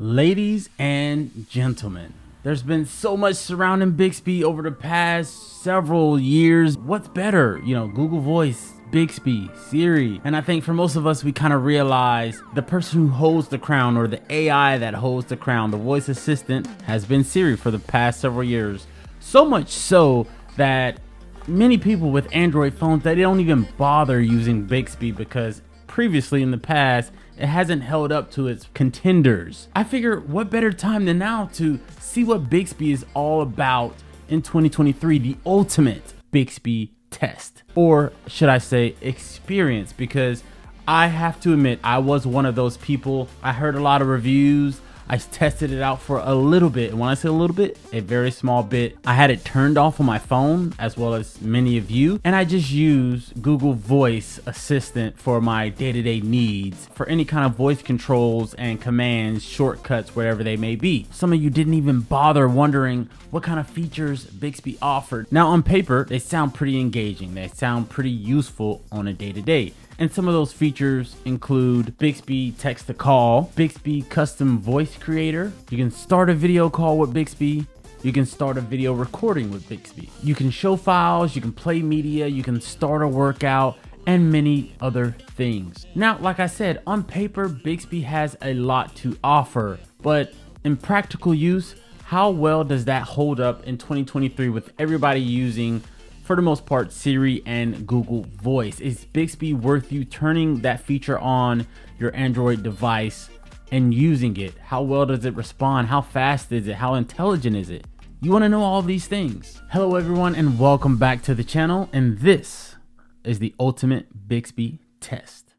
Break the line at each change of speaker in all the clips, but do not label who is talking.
Ladies and gentlemen, there's been so much surrounding Bixby over the past several years. What's better? Google Voice, Bixby, Siri. And I think for most of us, we kind of realize the person who holds the crown, or the AI that holds the crown, the voice assistant, has been Siri for the past several years. So much so that many people with Android phones, they don't even bother using Bixby because previously in the past, it hasn't held up to its contenders. I figure what better time than now to see what Bixby is all about in 2023, the ultimate Bixby test, or should I say experience, because I have to admit I was one of those people. I heard a lot of reviews. I tested it out for a little bit, and when I say a little bit, a very small bit. I had it turned off on my phone, as well as many of you, and I just use Google Voice Assistant for my day-to-day needs, for any kind of voice controls and commands, shortcuts, whatever they may be. Some of you didn't even bother wondering what kind of features Bixby offered. Now on paper, they sound pretty engaging. They sound pretty useful on a day-to-day. And some of those features include Bixby Text to Call, Bixby Custom Voice Creator. You can start a video call with Bixby. You can start a video recording with Bixby. You can show files, you can play media, you can start a workout, and many other things. Now, like I said, on paper, Bixby has a lot to offer, but in practical use, how well does that hold up in 2023 with everybody using, for the most part, Siri and Google Voice? Is Bixby worth you turning that feature on your Android device and using it? How well does it respond? How fast is it? How intelligent is it? You want to know all these things. Hello everyone, and welcome back to the channel, and this is the ultimate Bixby test.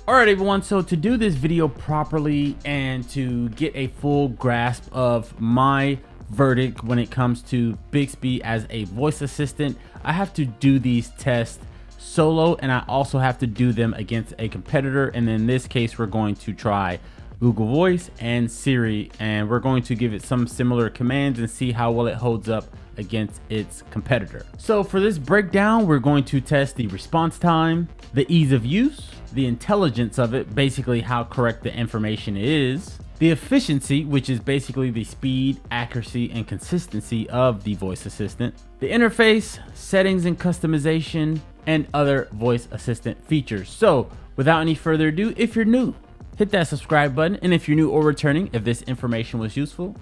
All right everyone, so to do this video properly and to get a full grasp of my verdict when it comes to Bixby as a voice assistant, I have to do these tests solo, and I also have to do them against a competitor. And in this case, we're going to try Google Voice and Siri, and we're going to give it some similar commands and see how well it holds up against its competitor. So for this breakdown, we're going to test the response time, the ease of use, the intelligence of it, basically how correct the information is, the efficiency, which is basically the speed, accuracy, and consistency of the voice assistant, the interface, settings and customization, and other voice assistant features. So without any further ado, if you're new, hit that subscribe button. And if you're new or returning, if this information was useful,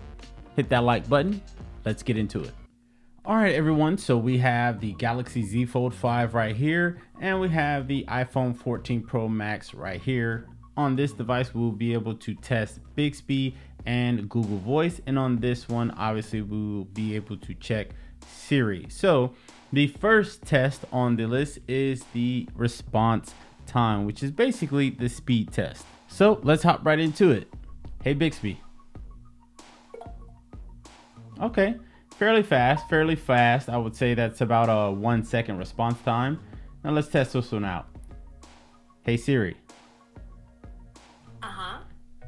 hit that like button. Let's get into it. All right, everyone. So we have the Galaxy Z Fold 5 right here, and we have the iPhone 14 Pro Max right here. On this device, we'll be able to test Bixby and Google Voice. And on this one, obviously, we will be able to check Siri. So the first test on the list is the response time, which is basically the speed test. So let's hop right into it. Hey, Bixby. Okay, fairly fast. I would say that's about a 1 second response time. Now let's test this one out. Hey, Siri.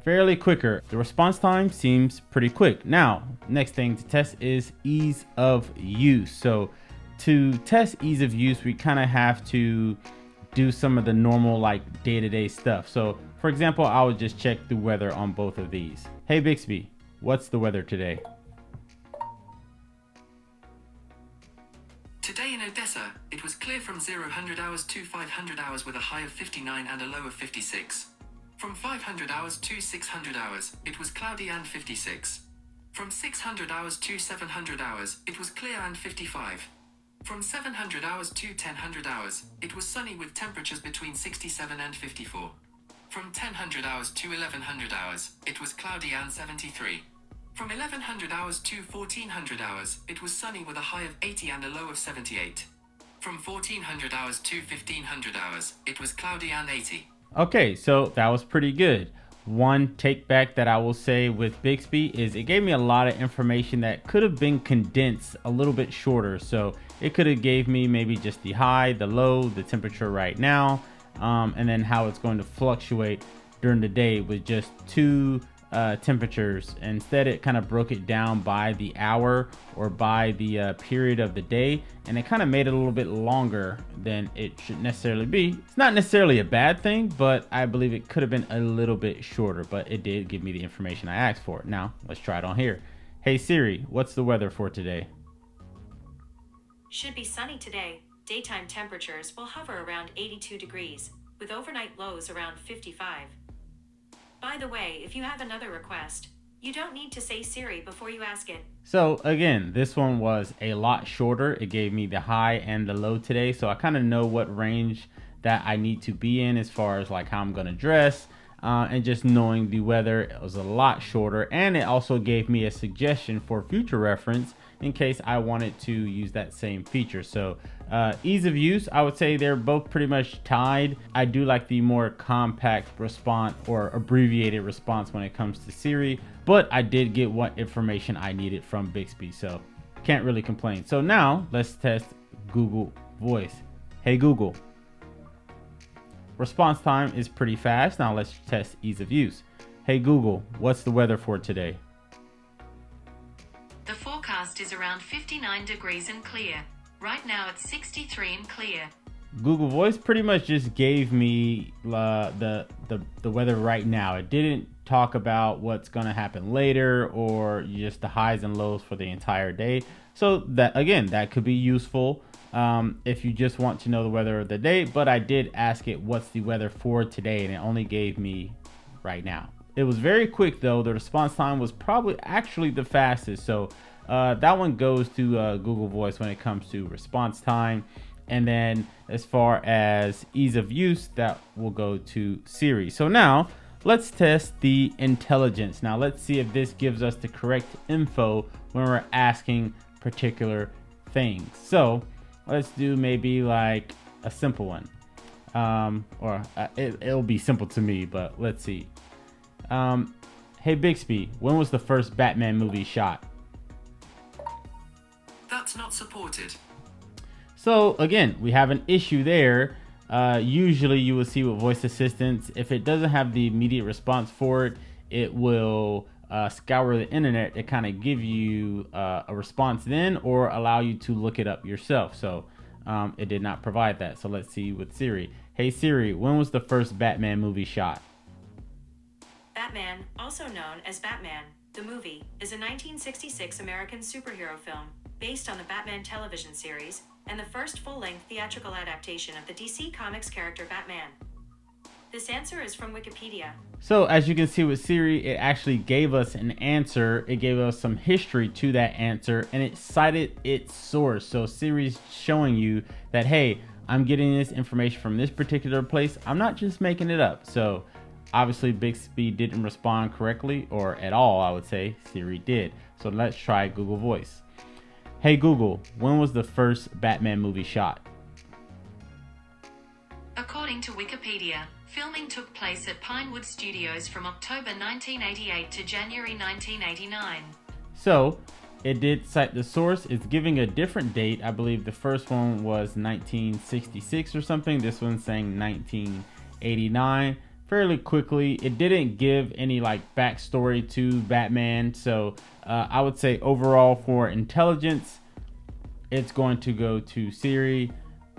Fairly quicker. The response time seems pretty quick. Now, next thing to test is ease of use. So to test ease of use, we kind of have to do some of the normal like day-to-day stuff. So for example, I would just check the weather on both of these. Hey Bixby, what's the weather today?
Today in Odessa, it was clear from 0-100 hours to 500 hours with a high of 59 and a low of 56. From 500 hours to 600 hours, it was cloudy and 56. From 600 hours to 700 hours, it was clear and 55. From 700 hours to 1000 hours, it was sunny with temperatures between 67 and 54. From 1000 hours to 1100 hours, it was cloudy and 73. From 1100 hours to 1400 hours, it was sunny with a high of 80 and a low of 78. From 1400 hours to 1500 hours, it was cloudy and 80.
Okay, so that was pretty good. One take back that I will say with Bixby is it gave me a lot of information that could have been condensed a little bit shorter. So it could have gave me maybe just the high, the low, the temperature right now, and then how it's going to fluctuate during the day with just two temperatures. Instead, it kind of broke it down by the hour or by the period of the day, and it kind of made it a little bit longer than it should necessarily be. It's not necessarily a bad thing, but I believe it could have been a little bit shorter, but it did give me the information I asked for. Now let's try it on here. Hey Siri, what's the weather for today?
Should be sunny today. Daytime temperatures will hover around 82 degrees, with overnight lows around 55. By the way, if you have another request, you don't need to say Siri before you ask it.
So again, this one was a lot shorter. It gave me the high and the low today, so I kind of know what range that I need to be in as far as like how I'm gonna dress, and just knowing the weather. It was a lot shorter, and it also gave me a suggestion for future reference in case I wanted to use that same feature. So ease of use, I would say they're both pretty much tied. I do like the more compact response or abbreviated response when it comes to Siri, but I did get what information I needed from Bixby, so can't really complain. So now let's test Google Voice. Hey Google. Response time is pretty fast. Now let's test ease of use. Hey Google, what's the weather for today?
The forecast is around 59 degrees and clear. Right now it's 63 and clear.
Google Voice pretty much just gave me the weather right now. It didn't talk about what's going to happen later or just the highs and lows for the entire day. So that, again, that could be useful if you just want to know the weather of the day. But I did ask it what's the weather for today, and it only gave me right now. It was very quick though. The response time was probably actually the fastest. So that one goes to Google Voice when it comes to response time. And then as far as ease of use, that will go to Siri. So now let's test the intelligence. Now let's see if this gives us the correct info when we're asking particular things. So let's do maybe like a simple one. It'll be simple to me, but let's see. Hey Bixby, when was the first Batman movie shot?
That's not supported.
So again, we have an issue there. Usually you will see with voice assistants, if it doesn't have the immediate response for it, it will scour the internet to kind of give you a response then, or allow you to look it up yourself. So it did not provide that. So let's see with Siri. Hey Siri, when was the first Batman movie shot?
Batman, also known as Batman, the movie, is a 1966 American superhero film based on the Batman television series and the first full-length theatrical adaptation of the DC Comics character Batman. This answer is from Wikipedia.
So as you can see with Siri, it actually gave us an answer. It gave us some history to that answer, and it cited its source. So Siri's showing you that, hey, I'm getting this information from this particular place. I'm not just making it up. So obviously Bixby didn't respond correctly, or at all, I would say. Siri did. So let's try Google Voice. Hey Google, when was the first Batman movie shot?
According to Wikipedia, filming took place at Pinewood Studios from October 1988 to January 1989.
So it did cite the source. It's giving a different date. I believe the first one was 1966 or something. This one's saying 1989. Fairly quickly. It didn't give any like backstory to Batman. So I would say overall for intelligence, it's going to go to Siri.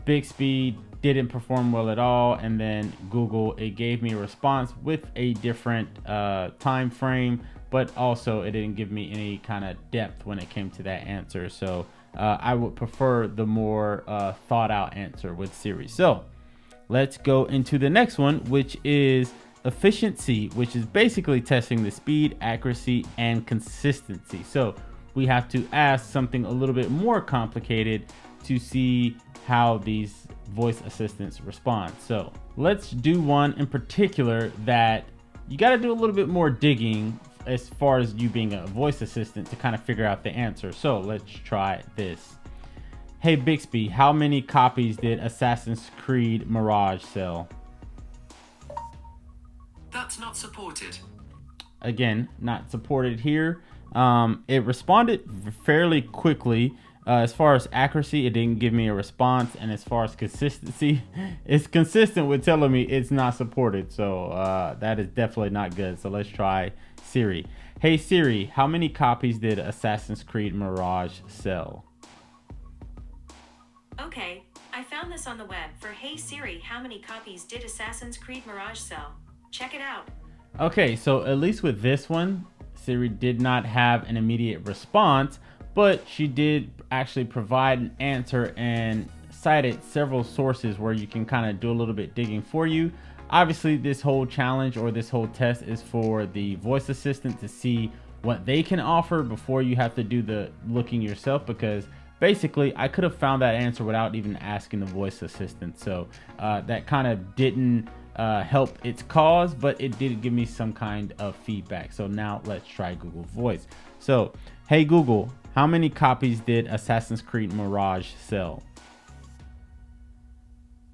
Bixby didn't perform well at all, and then Google, it gave me a response with a different time frame, but also it didn't give me any kind of depth when it came to that answer. So I would prefer the more thought out answer with Siri. So let's go into the next one, which is efficiency, which is basically testing the speed, accuracy, and consistency. So we have to ask something a little bit more complicated to see how these voice assistants respond. So let's do one in particular that you got to do a little bit more digging as far as you being a voice assistant to kind of figure out the answer. So let's try this. Hey Bixby, how many copies did Assassin's Creed Mirage sell?
That's not supported.
Again, not supported here. It responded fairly quickly. As far as accuracy, it didn't give me a response, and as far as consistency, it's consistent with telling me it's not supported. So that is definitely not good. So let's try Siri. Hey Siri, how many copies did Assassin's Creed Mirage sell?
Okay, I found this on the web for Hey Siri, how many copies did Assassin's Creed Mirage sell? Check it out.
Okay, so at least with this one, Siri did not have an immediate response, but she did actually provide an answer and cited several sources where you can kind of do a little bit digging for you. Obviously, this whole challenge or this whole test is for the voice assistant to see what they can offer before you have to do the looking yourself, because basically I could have found that answer without even asking the voice assistant. So that kind of didn't help its cause, but it did give me some kind of feedback. So now let's try Google Voice. So, hey Google, how many copies did Assassin's Creed Mirage sell?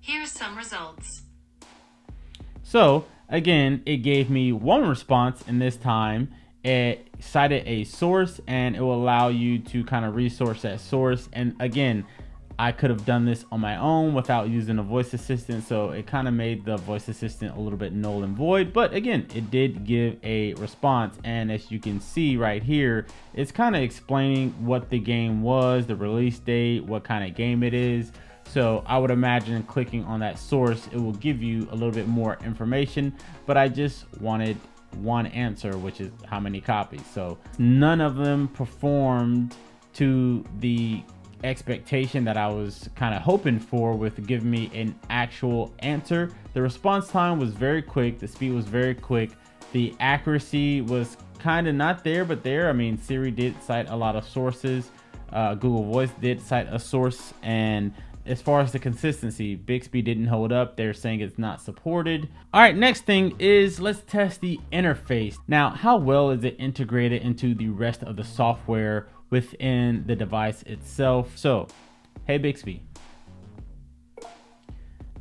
Here's some results.
So again, it gave me one response, and this time it cited a source, and it will allow you to kind of resource that source. And again, I could have done this on my own without using a voice assistant, so it kind of made the voice assistant a little bit null and void. But again, it did give a response, and as you can see right here, it's kind of explaining what the game was, the release date, what kind of game it is. So I would imagine clicking on that source, it will give you a little bit more information, but I just wanted one answer, which is how many copies. So none of them performed to the expectation that I was kind of hoping for with giving me an actual answer. The response time was very quick, the speed was very quick, the accuracy was kind of not there but there. I mean, Siri did cite a lot of sources, Google Voice did cite a source, and as far as the consistency, Bixby didn't hold up. They're saying it's not supported. All right, next thing is let's test the interface. Now, how well is it integrated into the rest of the software within the device itself? So, hey Bixby.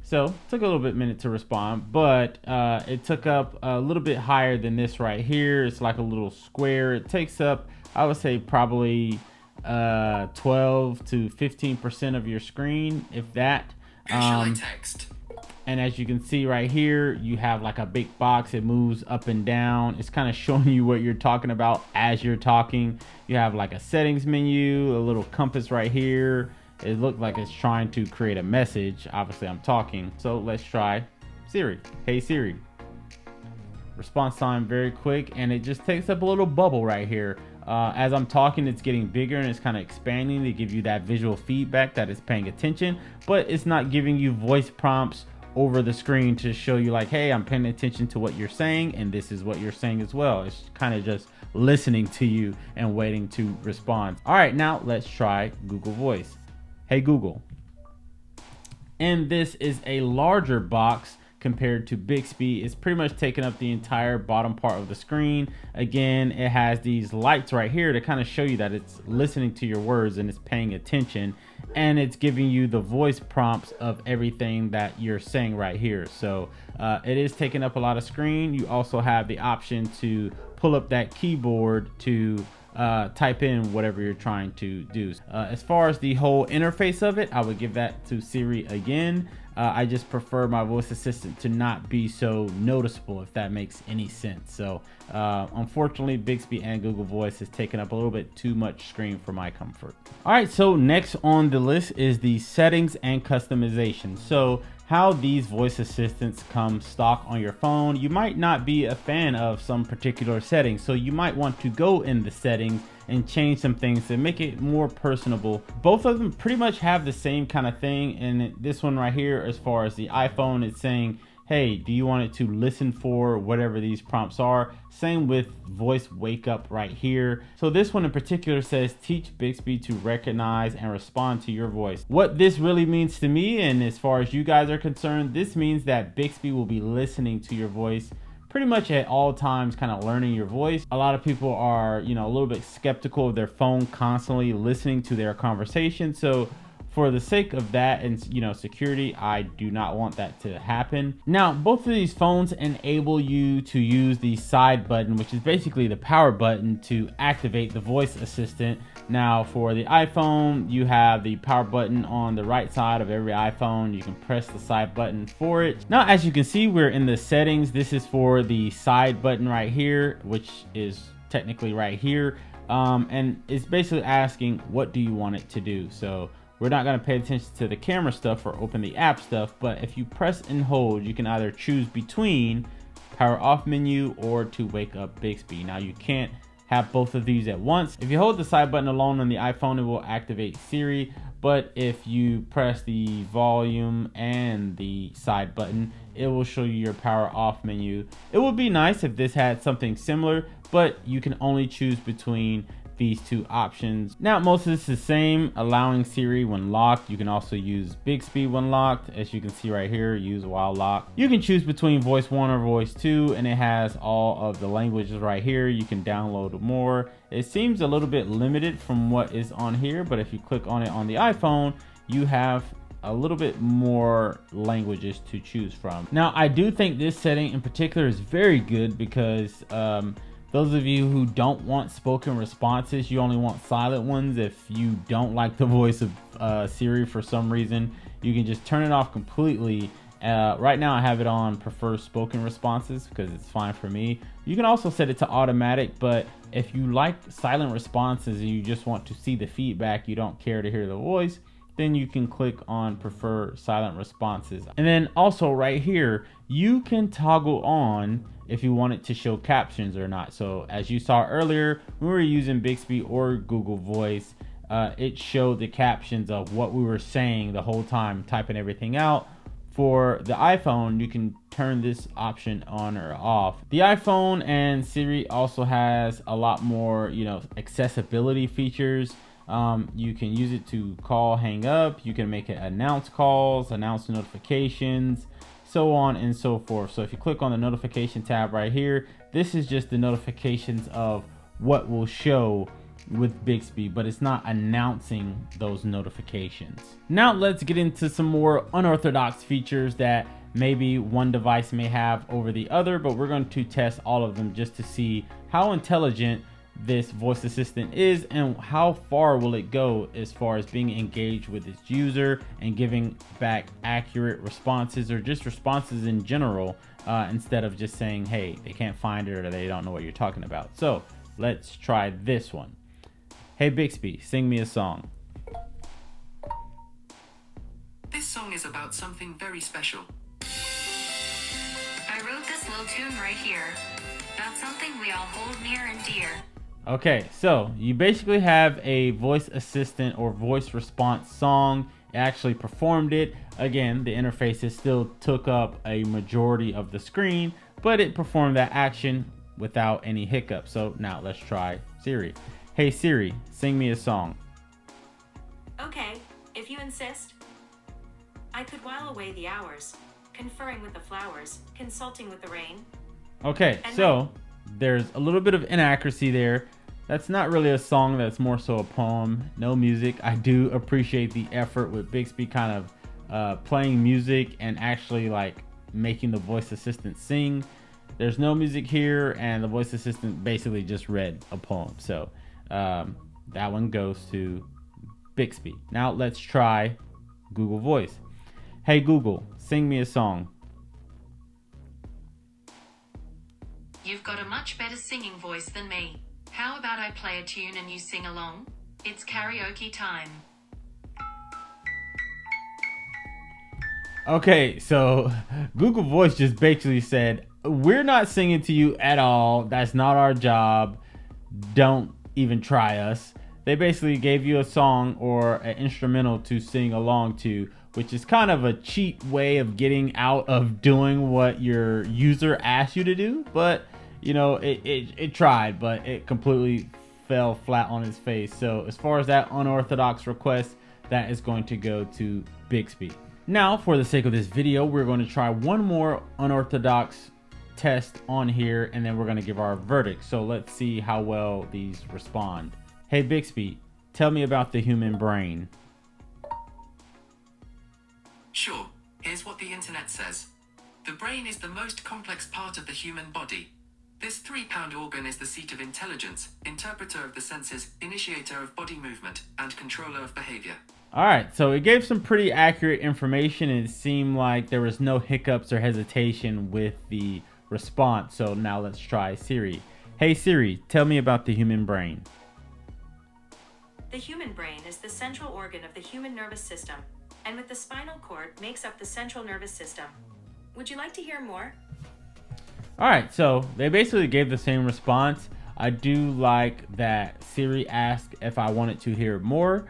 So, took a little bit minute to respond, but it took up a little bit higher than this right here. It's like a little square. It takes up, I would say, probably 12 to 15% of your screen, if that.
Text.
And as you can see right here, you have like a big box. It moves up and down. It's kind of showing you what you're talking about as you're talking. You have like a settings menu, a little compass right here. It looked like it's trying to create a message. Obviously I'm talking, so let's try Siri. Hey Siri. Response time very quick, and it just takes up a little bubble right here. As I'm talking, it's getting bigger and it's kind of expanding to give you that visual feedback that it's paying attention, but it's not giving you voice prompts over the screen to show you like, hey, I'm paying attention to what you're saying and this is what you're saying as well. It's kind of just listening to you and waiting to respond. All right, now let's try Google Voice. Hey Google. And this is a larger box compared to Bixby. It's pretty much taking up the entire bottom part of the screen. Again, it has these lights right here to kind of show you that it's listening to your words and it's paying attention, and it's giving you the voice prompts of everything that you're saying right here. So it is taking up a lot of screen. You also have the option to pull up that keyboard to type in whatever you're trying to do. As far as the whole interface of it, I would give that to Siri again. I just prefer my voice assistant to not be so noticeable, if that makes any sense. So unfortunately, Bixby and Google Voice has taken up a little bit too much screen for my comfort. All right, so next on the list is the settings and customization. So how these voice assistants come stock on your phone. You might not be a fan of some particular settings, so you might want to go in the settings and change some things to make it more personable. Both of them pretty much have the same kind of thing, and this one right here, as far as the iPhone, it's saying, hey, do you want it to listen for whatever these prompts are? Same with voice wake up right here. So this one in particular says, teach Bixby to recognize and respond to your voice. What this really means to me, and as far as you guys are concerned, this means that Bixby will be listening to your voice pretty much at all times, kind of learning your voice. A lot of people are, a little bit skeptical of their phone constantly listening to their conversation. So for the sake of that and security, I do not want that to happen. Now, both of these phones enable you to use the side button, which is basically the power button, to activate the voice assistant. Now for the iPhone, you have the power button on the right side of every iPhone. You can press the side button for it. Now, as you can see, we're in the settings. This is for the side button right here, which is technically right here. And it's basically asking, what do you want it to do? So we're not going to pay attention to the camera stuff or open the app stuff, but if you press and hold, you can either choose between power off menu or to wake up Bixby. Now you can't have both of these at once. If you hold the side button alone on the iPhone, it will activate Siri, but if you press the volume and the side button, it will show you your power off menu. It would be nice if this had something similar, but you can only choose between these two options. Now, most of this is the same, allowing Siri when locked. You can also use Bixby when locked. As you can see right here, use while locked. You can choose between voice 1 or voice 2, and it has all of the languages right here. You can download more. It seems a little bit limited from what is on here, but if you click on it on the iPhone, you have a little bit more languages to choose from. Now, I do think this setting in particular is very good because those of you who don't want spoken responses, you only want silent ones. If you don't like the voice of Siri for some reason, you can just turn it off completely. Right now I have it on prefer spoken responses because it's fine for me. You can also set it to automatic, but if you like silent responses and you just want to see the feedback, you don't care to hear the voice, then you can click on prefer silent responses. And then also right here, you can toggle on if you want it to show captions or not. So as you saw earlier, when we were using Bixby or Google Voice, it showed the captions of what we were saying the whole time, typing everything out. For the iPhone, you can turn this option on or off. The iPhone and Siri also has a lot more, accessibility features. You can use it to call, hang up. You can make it announce calls, announce notifications, so on and so forth. So if you click on the notification tab right here, this is just the notifications of what will show with Bixby, but it's not announcing those notifications. Now let's get into some more unorthodox features that maybe one device may have over the other, but we're going to test all of them just to see how intelligent this voice assistant is and how far will it go as far as being engaged with its user and giving back accurate responses or just responses in general, instead of just saying, hey, they can't find it or they don't know what you're talking about. So let's try this one. Hey Bixby, sing me a song.
This song is about something very special.
I wrote this little tune right here about something we all hold near and dear.
Okay, so you basically have a voice assistant or voice response song. It actually performed it. Again, the interfaces still took up a majority of the screen, but it performed that action without any hiccups. So now let's try Siri. Hey Siri, sing me a song.
Okay, if you insist. I could while away the hours, conferring with the flowers, consulting with the rain.
Okay, so there's a little bit of inaccuracy there. That's not really a song, that's more so a poem. No music. I do appreciate the effort with Bixby kind of playing music and actually like making the voice assistant sing. There's no music here, and the voice assistant basically just read a poem. So that one goes to Bixby. Now let's try Google Voice. Hey Google, sing me a song.
You've got a much better singing voice than me. How about I play a tune and you sing along? It's karaoke time.
Okay, so Google Voice just basically said, we're not singing to you at all. That's not our job. Don't even try us. They basically gave you a song or an instrumental to sing along to, which is kind of a cheap way of getting out of doing what your user asked you to do. But it tried, but it completely fell flat on its face. So as far as that unorthodox request, that is going to go to Bixby. Now, for the sake of this video, we're going to try one more unorthodox test on here, and then we're going to give our verdict. So let's see how well these respond. Hey Bixby, tell me about the human brain.
Sure, here's what the internet says. The brain is the most complex part of the human body. There's 3 3-pound organ is the seat of intelligence, interpreter of the senses, initiator of body movement, and controller of behavior.
All right, so it gave some pretty accurate information, and it seemed like there was no hiccups or hesitation with the response. So now let's try Siri. Hey Siri, tell me about the human brain.
The human brain is the central organ of the human nervous system, and with the spinal cord makes up the central nervous system. Would you like to hear more?
All right, so they basically gave the same response. I do like that Siri asked if I wanted to hear more,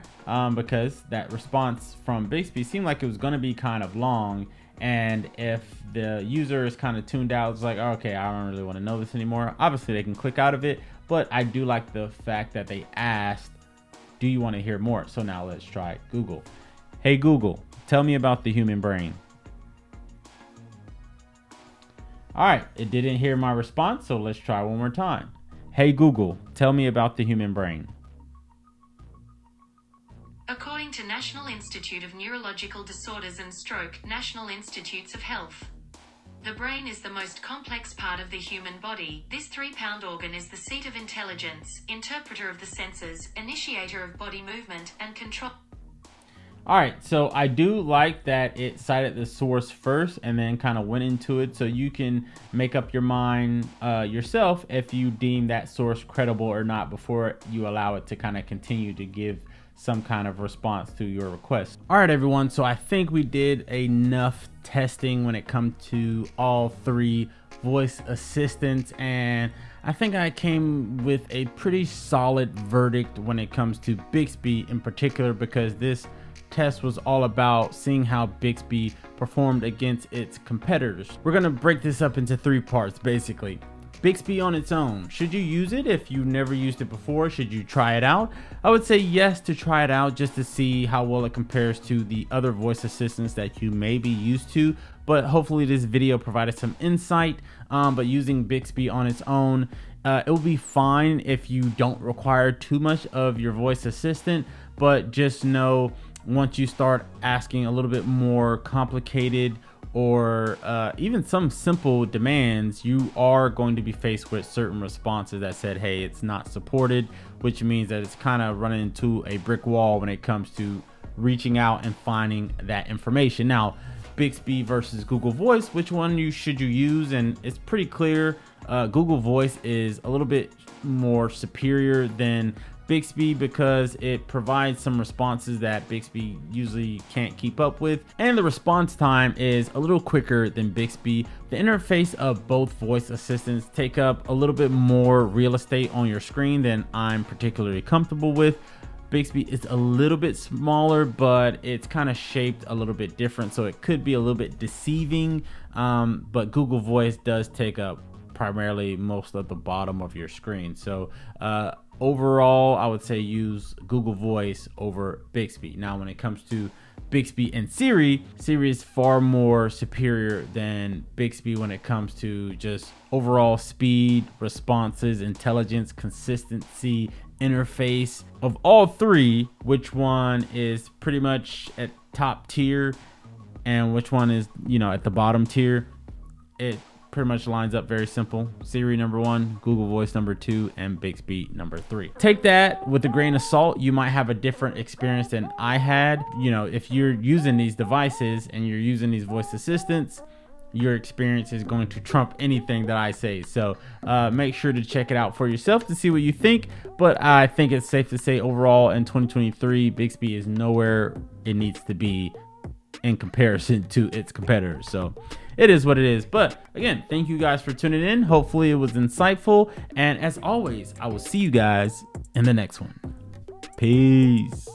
because that response from Bixby seemed like it was going to be kind of long. And if the user is kind of tuned out, it's like, okay, I don't really want to know this anymore. Obviously, they can click out of it, but I do like the fact that they asked, do you want to hear more? So now let's try Google. Hey Google, tell me about the human brain. All right, it didn't hear my response, so let's try one more time. Hey Google, tell me about the human brain.
According to National Institute of Neurological Disorders and Stroke, National Institutes of Health, the brain is the most complex part of the human body. This 3-pound organ is the seat of intelligence, interpreter of the senses, initiator of body movement, and control.
All right, so I do like that it cited the source first and then kind of went into it, so you can make up your mind yourself if you deem that source credible or not before you allow it to kind of continue to give some kind of response to your request. All right, everyone, so I think we did enough testing when it comes to all 3 voice assistants, and I think I came with a pretty solid verdict when it comes to Bixby in particular, because this test was all about seeing how Bixby performed against its competitors. We're gonna break this up into 3 parts basically. Bixby on its own. Should you use it if you've never used it before? Should you try it out? I would say yes to try it out just to see how well it compares to the other voice assistants that you may be used to. But hopefully this video provided some insight. But using Bixby on its own, it will be fine if you don't require too much of your voice assistant. But just know once you start asking a little bit more complicated or even some simple demands, you are going to be faced with certain responses that said, hey, it's not supported, which means that it's kind of running into a brick wall when it comes to reaching out and finding that information. Now, Bixby versus Google Voice, which one should you use? And it's pretty clear. Google Voice is a little bit more superior than Bixby because it provides some responses that Bixby usually can't keep up with, and the response time is a little quicker than Bixby. The interface of both voice assistants take up a little bit more real estate on your screen than I'm particularly comfortable with. Bixby is a little bit smaller, but it's kind of shaped a little bit different, so it could be a little bit deceiving, but Google Voice does take up primarily most of the bottom of your screen. So overall, I would say use Google Voice over Bixby. Now, when it comes to Bixby and Siri, Siri is far more superior than Bixby when it comes to just overall speed, responses, intelligence, consistency, interface. Of all 3, which one is pretty much at top tier and which one is, at the bottom tier? It pretty much lines up very simple. Siri number 1, Google Voice number 2, and Bixby number 3. Take that with a grain of salt. You might have a different experience than I had. If you're using these devices and you're using these voice assistants, your experience is going to trump anything that I say. So make sure to check it out for yourself to see what you think. But I think it's safe to say overall in 2023, Bixby is nowhere it needs to be in comparison to its competitors. So it is what it is. But again, thank you guys for tuning in. Hopefully it was insightful. And as always, I will see you guys in the next one. Peace.